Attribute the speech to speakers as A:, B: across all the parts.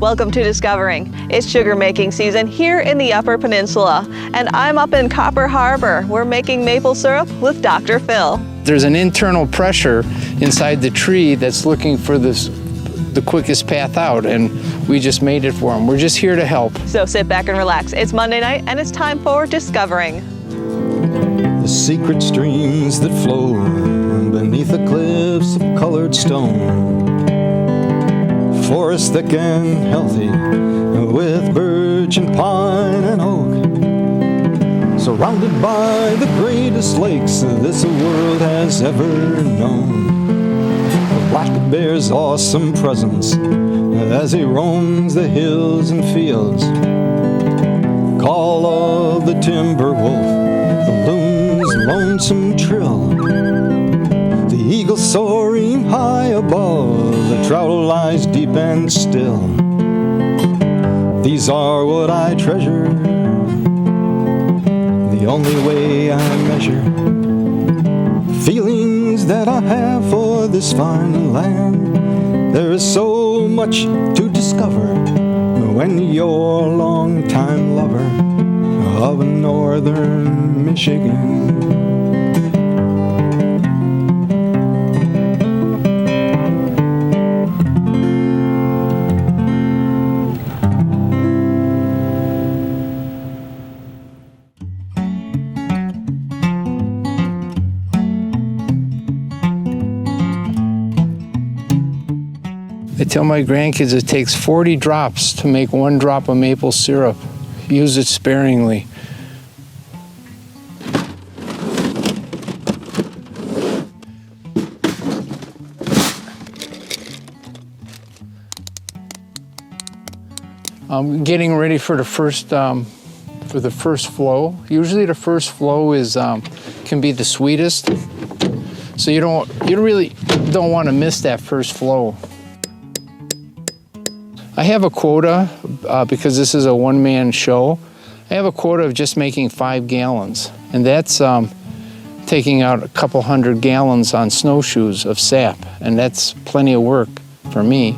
A: Welcome to Discovering. It's sugar making season here in the Upper Peninsula, and I'm up in Copper Harbor. We're making maple syrup with Dr. Phil.
B: There's an internal pressure inside the tree that's looking for the quickest path out, and we just made it for them. We're just here to help.
A: So sit back and relax. It's Monday night, and it's time for Discovering.
C: The secret streams that flow beneath the cliffs of colored stone. Forest thick and healthy with birch and pine and oak. Surrounded by the greatest lakes this world has ever known. The black bear's awesome presence as he roams the hills and fields. Call of the timber wolf, the loon's lonesome trill. The eagle soaring high above, the trout lies deep and still. These are what I treasure, the only way I measure feelings that I have for this fine land. There is so much to discover when you're a long-time lover of northern Michigan.
B: I tell my grandkids it takes 40 drops to make 1 drop of maple syrup. Use it sparingly. I'm getting ready for the first flow. Usually the first flow is can be the sweetest, so you really don't want to miss that first flow. I have a quota, because this is a one-man show, I have a quota of just making 5 gallons. And that's taking out a couple 100 gallons on snowshoes of sap. And that's plenty of work for me.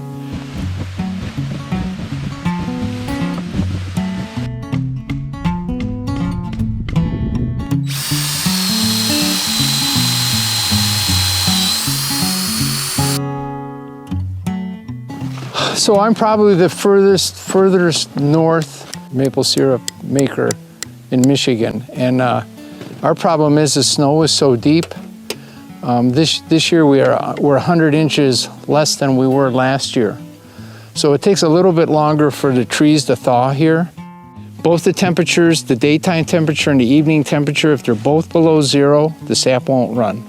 B: So I'm probably the furthest north maple syrup maker in Michigan, and our problem is the snow is so deep. This year we're 100 inches less than we were last year, so it takes a little bit longer for the trees to thaw here. Both the temperatures, the daytime temperature and the evening temperature, if they're both below 0, the sap won't run.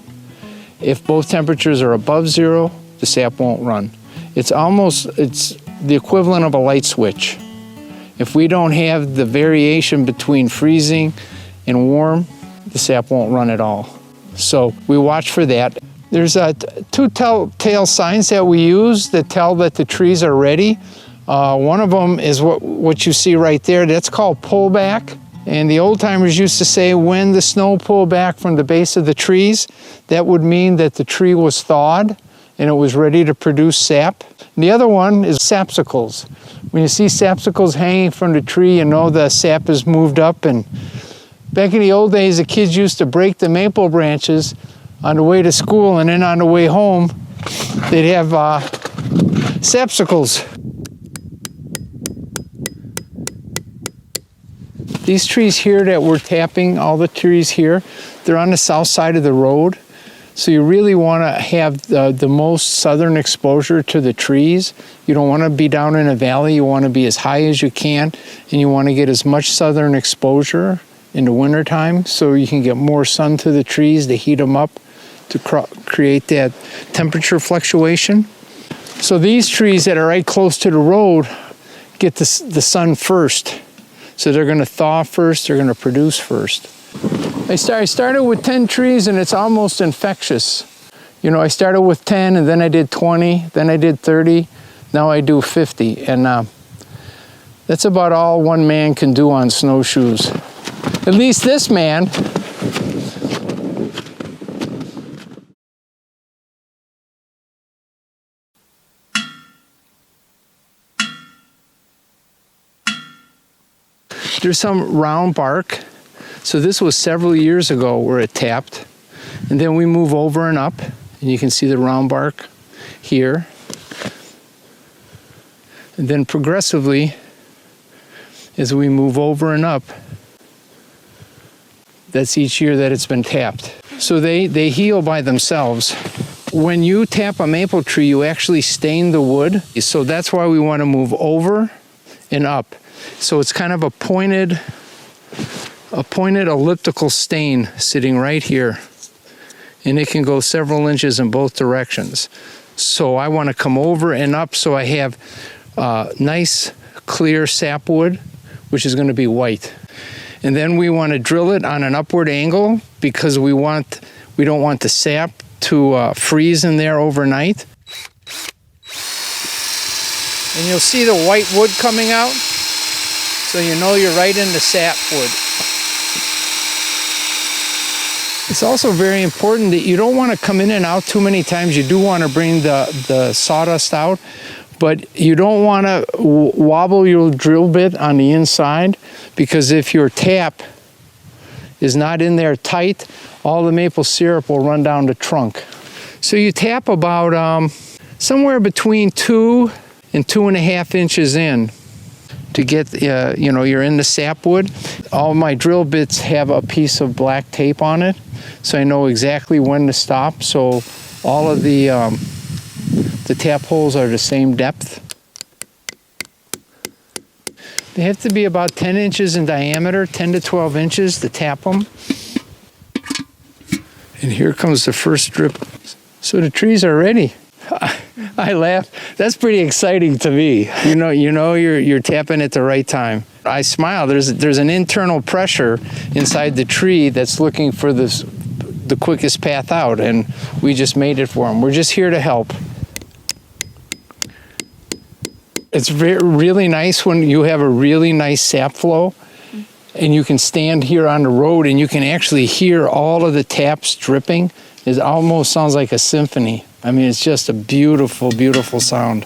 B: If both temperatures are above 0, the sap won't run. It's the equivalent of a light switch. If we don't have the variation between freezing and warm, the sap won't run at all. So we watch for that. There's 2 telltale signs that we use that tell that the trees are ready. One of them is what you see right there. That's called pullback. And the old timers used to say when the snow pulled back from the base of the trees, that would mean that the tree was thawed and it was ready to produce sap. And the other one is sapsicles. When you see sapsicles hanging from the tree, you know the sap has moved up. And back in the old days, the kids used to break the maple branches on the way to school, and then on the way home, they'd have sapsicles. These trees here that we're tapping, all the trees here, they're on the south side of the road. So you really want to have the most southern exposure to the trees. You don't want to be down in a valley. You want to be as high as you can, and you want to get as much southern exposure in the wintertime so you can get more sun to the trees to heat them up to create that temperature fluctuation. So these trees that are right close to the road get the sun first. So they're going to thaw first, they're going to produce first. I started with 10 trees, and it's almost infectious. You know, I started with 10, and then I did 20, then I did 30, now I do 50. And that's about all one man can do on snowshoes. At least this man. There's some round bark. So this was several years ago where it tapped. And then we move over and up, and you can see the round bark here. And then progressively, as we move over and up, that's each year that it's been tapped. So they heal by themselves. When you tap a maple tree, you actually stain the wood. So that's why we want to move over and up. So it's kind of a pointed elliptical stain sitting right here. And it can go several inches in both directions. So I want to come over and up so I have nice, clear sapwood, which is going to be white. And then we want to drill it on an upward angle because we don't want the sap to freeze in there overnight. And you'll see the white wood coming out, so you know you're right in the sapwood. It's also very important that you don't want to come in and out too many times. You do want to bring the sawdust out, but you don't want to wobble your drill bit on the inside, because if your tap is not in there tight, all the maple syrup will run down the trunk. So you tap about somewhere between 2 and 2.5 inches in to get, you're in the sapwood. All my drill bits have a piece of black tape on it, so I know exactly when to stop. So all of the tap holes are the same depth. They have to be about 10 inches in diameter, 10 to 12 inches to tap them. And here comes the first drip. So the trees are ready. I laugh. That's pretty exciting to me. You know you're tapping at the right time. I smile. There's an internal pressure inside the tree that's looking for the quickest path out, and we just made it for them. We're just here to help. It's really nice when you have a really nice sap flow and you can stand here on the road and you can actually hear all of the taps dripping. It almost sounds like a symphony. I mean, it's just a beautiful, beautiful sound.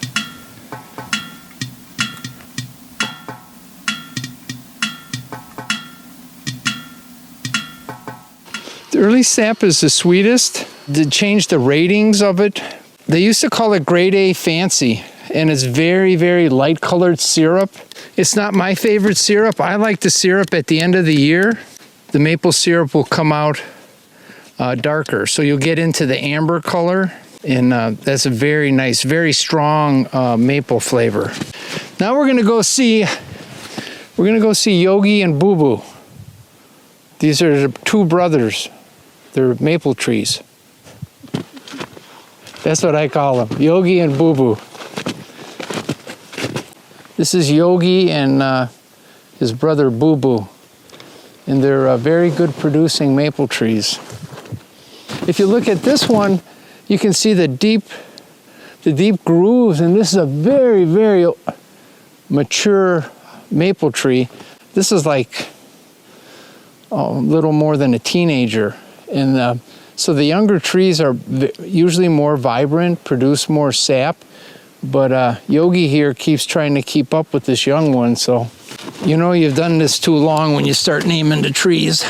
B: The early sap is the sweetest. They changed the ratings of it. They used to call it grade A fancy, and it's very, very light colored syrup. It's not my favorite syrup. I like the syrup at the end of the year. The maple syrup will come out darker, so you'll get into the amber color, and that's a very nice, very strong maple flavor. Now we're gonna go see Yogi and Boo Boo. These are the two brothers. They're maple trees. That's what I call them, Yogi and Boo Boo. This is Yogi and his brother Boo Boo, and they're very good producing maple trees. If you look at this one, you can see the deep grooves, and this is a very, very mature maple tree. This is like a little more than a teenager, and so the younger trees are usually more vibrant, produce more sap, but Yogi here keeps trying to keep up with this young one, so you know you've done this too long when you start naming the trees.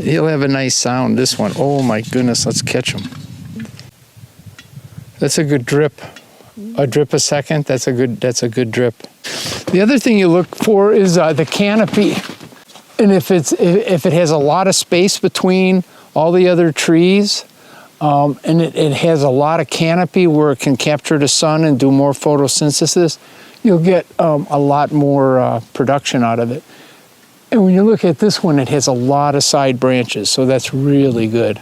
B: He'll have a nice sound, this one. Oh my goodness, let's catch him. That's a good drip. A drip a second, that's a good drip. The other thing you look for is the canopy. And if it has a lot of space between all the other trees, and it has a lot of canopy where it can capture the sun and do more photosynthesis, you'll get a lot more production out of it. And when you look at this one, it has a lot of side branches, so that's really good.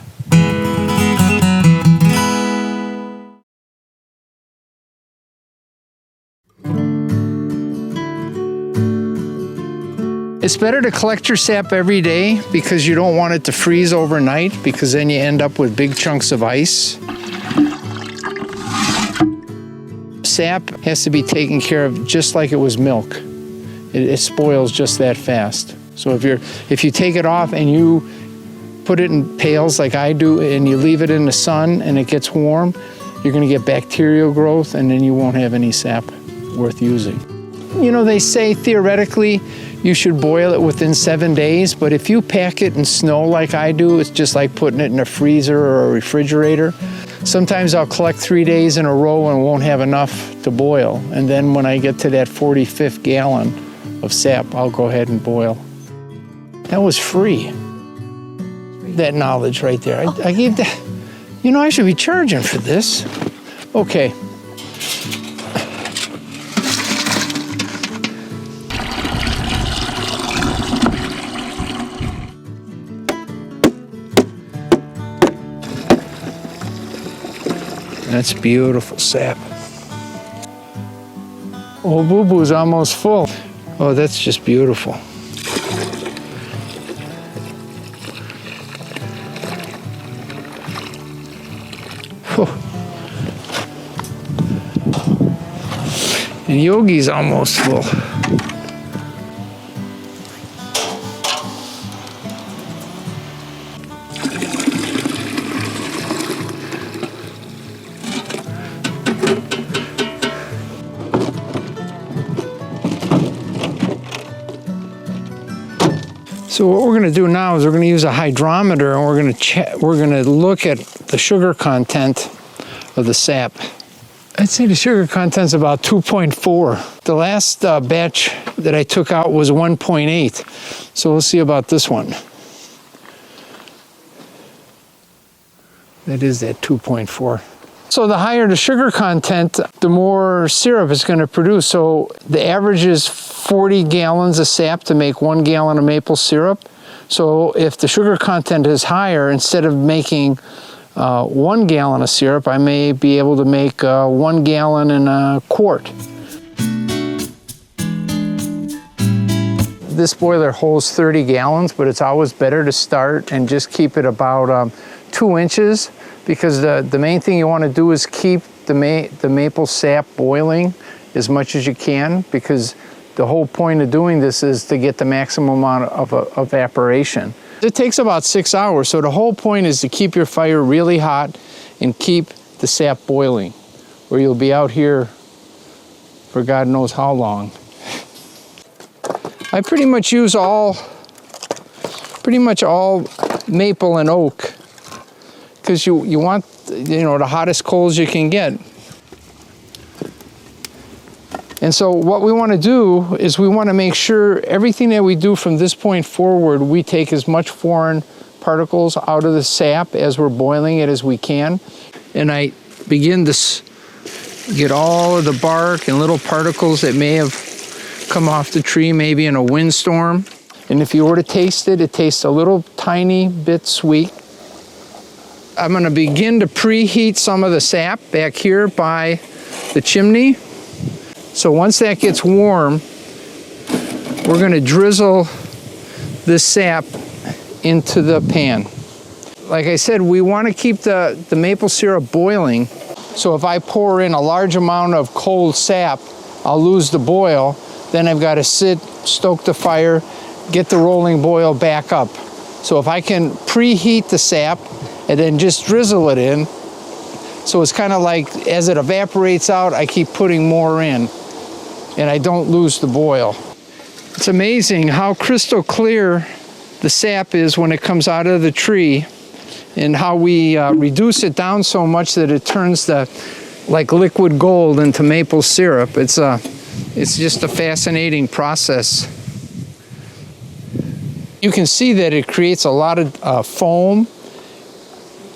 B: It's better to collect your sap every day because you don't want it to freeze overnight, because then you end up with big chunks of ice. Sap has to be taken care of just like it was milk. It spoils just that fast. So if you take it off and you put it in pails like I do and you leave it in the sun and it gets warm, you're gonna get bacterial growth and then you won't have any sap worth using. You know, they say theoretically you should boil it within 7 days, but if you pack it in snow like I do, it's just like putting it in a freezer or a refrigerator. Sometimes I'll collect 3 days in a row and won't have enough to boil. And then when I get to that 45th gallon of sap, I'll go ahead and boil. That was free. That knowledge right there. I gave that. You know, I should be charging for this. Okay. That's beautiful sap. Oh, Boo Boo's almost full. Oh, that's just beautiful. Whew. And Yogi's almost full. So what we're going to do now is we're going to use a hydrometer and we're going to look at the sugar content of the sap. I'd say the sugar content's about 2.4. The last batch that I took out was 1.8. So we'll see about this one. That is that 2.4. So the higher the sugar content, the more syrup it's going to produce. So the average is 40 gallons of sap to make 1 gallon of maple syrup. So if the sugar content is higher, instead of making 1 gallon of syrup, I may be able to make 1 gallon in a quart. This boiler holds 30 gallons, but it's always better to start and just keep it about 2 inches. Because the main thing you want to do is keep the maple sap boiling as much as you can, because the whole point of doing this is to get the maximum amount of evaporation. It takes about 6 hours, so the whole point is to keep your fire really hot and keep the sap boiling, or you'll be out here for God knows how long. I pretty much use all maple and oak, because you want, you know, the hottest coals you can get. And so what we want to do is we want to make sure everything that we do from this point forward, we take as much foreign particles out of the sap as we're boiling it as we can. And I begin to get all of the bark and little particles that may have come off the tree, maybe in a windstorm. And if you were to taste it, it tastes a little tiny bit sweet. I'm going to begin to preheat some of the sap back here by the chimney. So once that gets warm, we're going to drizzle this sap into the pan. Like I said, we want to keep the maple syrup boiling. So if I pour in a large amount of cold sap, I'll lose the boil. Then I've got to stoke the fire, get the rolling boil back up. So if I can preheat the sap and then just drizzle it in, so it's kind of like as it evaporates out, I keep putting more in and I don't lose the boil. It's amazing how crystal clear the sap is when it comes out of the tree, and how we reduce it down so much that it turns like liquid gold into maple syrup. It's just a fascinating process. You can see that it creates a lot of foam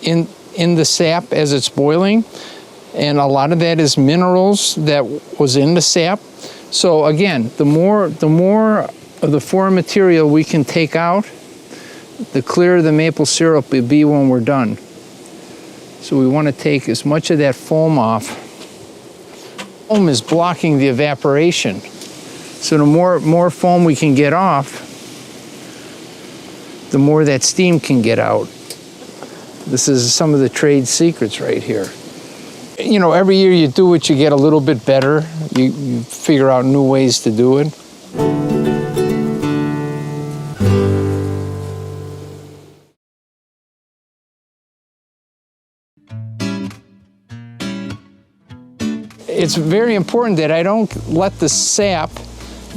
B: in the sap as it's boiling, and a lot of that is minerals that was in the sap. So again, the more of the foreign material we can take out, the clearer the maple syrup will be when we're done. So we want to take as much of that foam off. Foam is blocking the evaporation. So the more foam we can get off, the more that steam can get out. This is some of the trade secrets right here. You know, every year you do it, you get a little bit better. You figure out new ways to do it. it's very important that I don't let the sap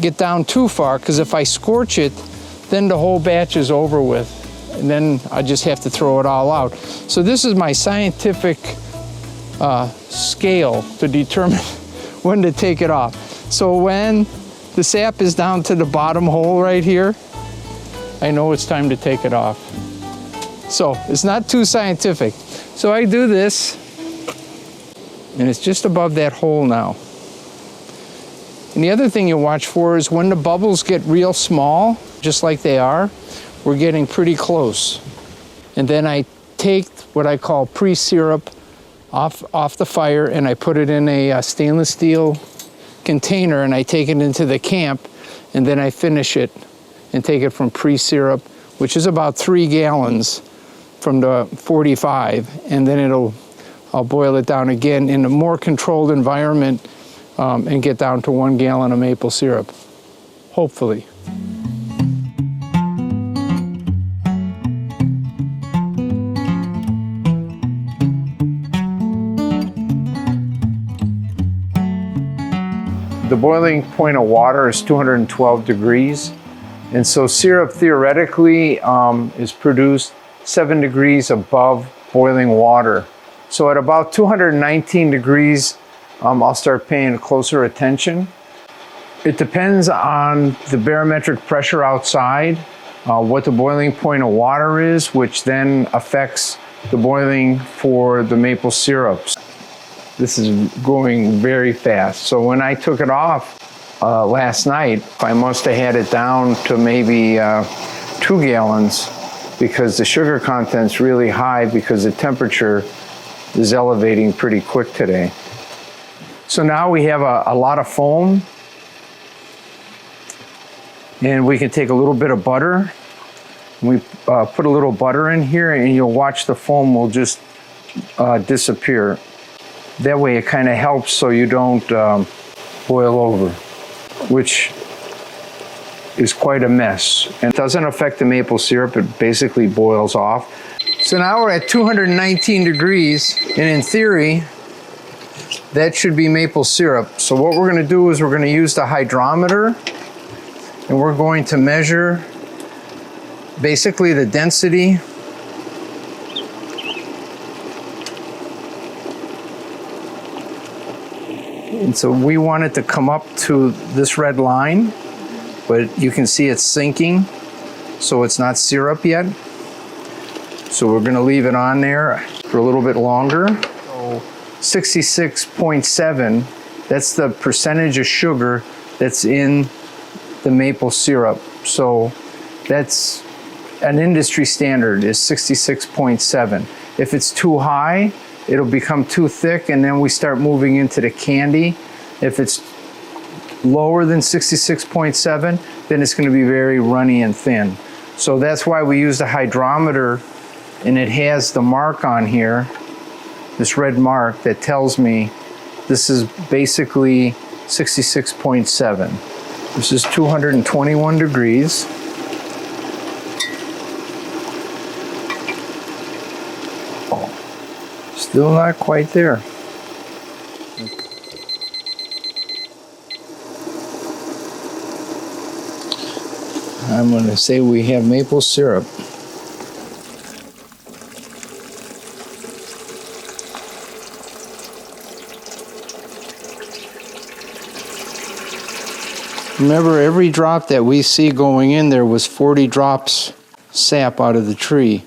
B: get down too far, because if I scorch it, then the whole batch is over with, and then I just have to throw it all out. So this is my scientific scale to determine when to take it off. So when the sap is down to the bottom hole right here, I know it's time to take it off. So it's not too scientific. So I do this, and it's just above that hole now. And the other thing you watch for is when the bubbles get real small, just like they are, we're getting pretty close. And then I take what I call pre-syrup off the fire, and I put it in a stainless steel container, and I take it into the camp, and then I finish it and take it from pre-syrup, which is about 3 gallons from the 45, and then I'll boil it down again in a more controlled environment and get down to 1 gallon of maple syrup, hopefully. The boiling point of water is 212 degrees, and so syrup theoretically is produced 7 degrees above boiling water. So at about 219 degrees, I'll start paying closer attention. It depends on the barometric pressure outside, what the boiling point of water is, which then affects the boiling for the maple syrups. This is going very fast. So when I took it off last night, I must have had it down to maybe 2 gallons, because the sugar content's really high because the temperature is elevating pretty quick today. So now we have a lot of foam, and we can take a little bit of butter. We put a little butter in here, and you'll watch the foam will just disappear. That way it kind of helps so you don't boil over, which is quite a mess. And it doesn't affect the maple syrup, it basically boils off. So now we're at 219 degrees, and in theory, that should be maple syrup. So what we're gonna do is we're gonna use the hydrometer, and we're going to measure basically the density and so we want it to come up to this red line, but you can see it's sinking, so it's not syrup yet. So we're gonna leave it on there for a little bit longer. So 66.7, that's the percentage of sugar that's in the maple syrup. So that's an industry standard, is 66.7. If it's too high, it'll become too thick, and then we start moving into the candy. If it's lower than 66.7, then it's gonna be very runny and thin. So that's why we use the hydrometer, and it has the mark on here, this red mark that tells me this is basically 66.7. This is 221 degrees. Still not quite there. I'm going to say we have maple syrup. Remember, every drop that we see going in there was 40 drops sap out of the tree.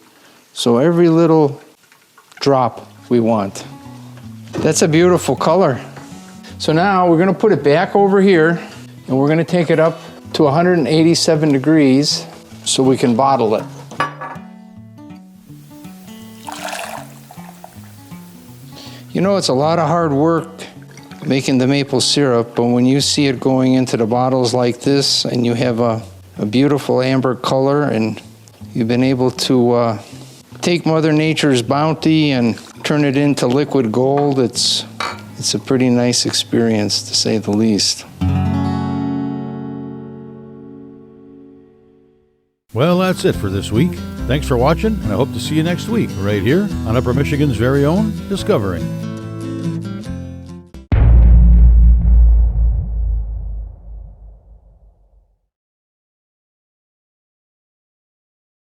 B: So every little drop we want. That's a beautiful color. So now we're going to put it back over here, and we're going to take it up to 187 degrees so we can bottle it. You know, it's a lot of hard work making the maple syrup, but when you see it going into the bottles like this, and you have a beautiful amber color, and you've been able to take Mother Nature's bounty and turn it into liquid gold, it's a pretty nice experience, to say the least.
D: Well, that's it for this week. Thanks for watching, and I hope to see you next week right here on Upper Michigan's very own Discovering.